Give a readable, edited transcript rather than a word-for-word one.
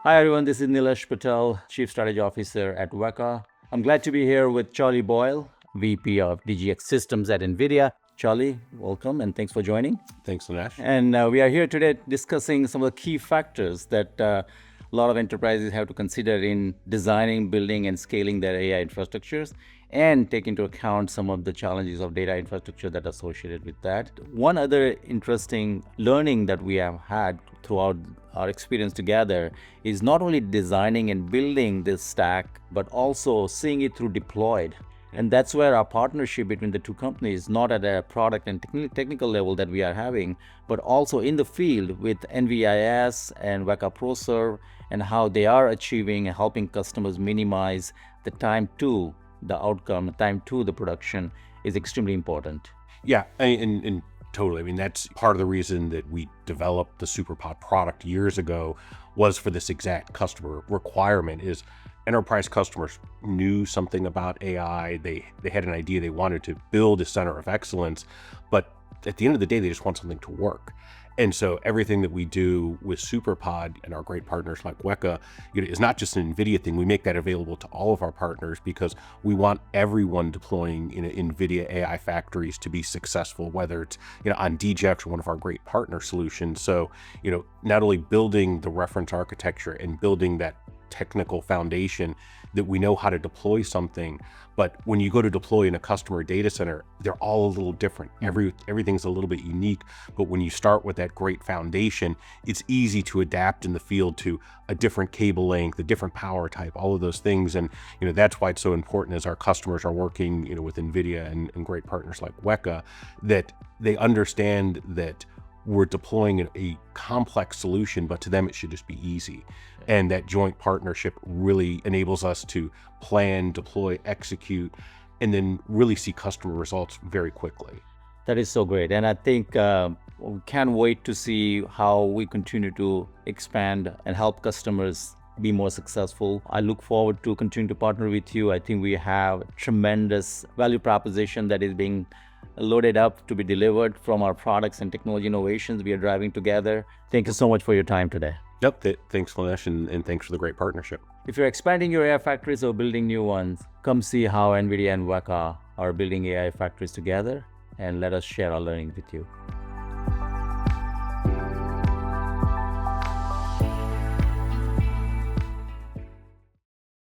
Hi everyone, this is Nilesh Patel, Chief Strategy Officer at WEKA. I'm glad to be here with Charlie Boyle, VP of DGX Systems at NVIDIA. Charlie, welcome and thanks for joining. Thanks, Nilesh. And we are here today discussing some of the key factors that a lot of enterprises have to consider in designing, building, and scaling their AI infrastructures, and take into account some of the challenges of data infrastructure that are associated with that. One other interesting learning that we have had throughout our experience together is not only designing and building this stack, but also seeing it through deployed. And that's where our partnership between the two companies, not at a product and technical level that we are having, but also in the field with NVIS and WEKA ProServe, and how they are achieving and helping customers minimize the time to the outcome, time to the production is extremely important. Yeah, and totally. I mean, that's part of the reason that we developed the SuperPod product years ago was for this exact customer requirement. Is enterprise customers knew something about AI, they had an idea, they wanted to build a center of excellence, but at the end of the day, they just want something to work. And so everything that we do with SuperPod and our great partners like WEKA, is not just an NVIDIA thing. We make that available to all of our partners because we want everyone deploying in NVIDIA AI factories to be successful, whether it's on DGX or one of our great partner solutions. So not only building the reference architecture and building that technical foundation that we know how to deploy something, but when you go to deploy in a customer data center, they're all a little different. Everything's a little bit unique, but when you start with that great foundation, it's easy to adapt in the field to a different cable length, a different power type, all of those things. And that's why it's so important as our customers are working with NVIDIA and great partners like WEKA, that they understand that we're deploying a complex solution, but to them it should just be easy. And that joint partnership really enables us to plan, deploy, execute, and then really see customer results very quickly. That is so great. And I think we can't wait to see how we continue to expand and help customers be more successful. I look forward to continuing to partner with you. I think we have tremendous value proposition that is being loaded up to be delivered from our products and technology innovations we are driving together. Thank you so much for your time today. Yep, thanks, Nilesh, and thanks for the great partnership. If you're expanding your AI factories or building new ones, come see how NVIDIA and WEKA are building AI factories together, and let us share our learning with you.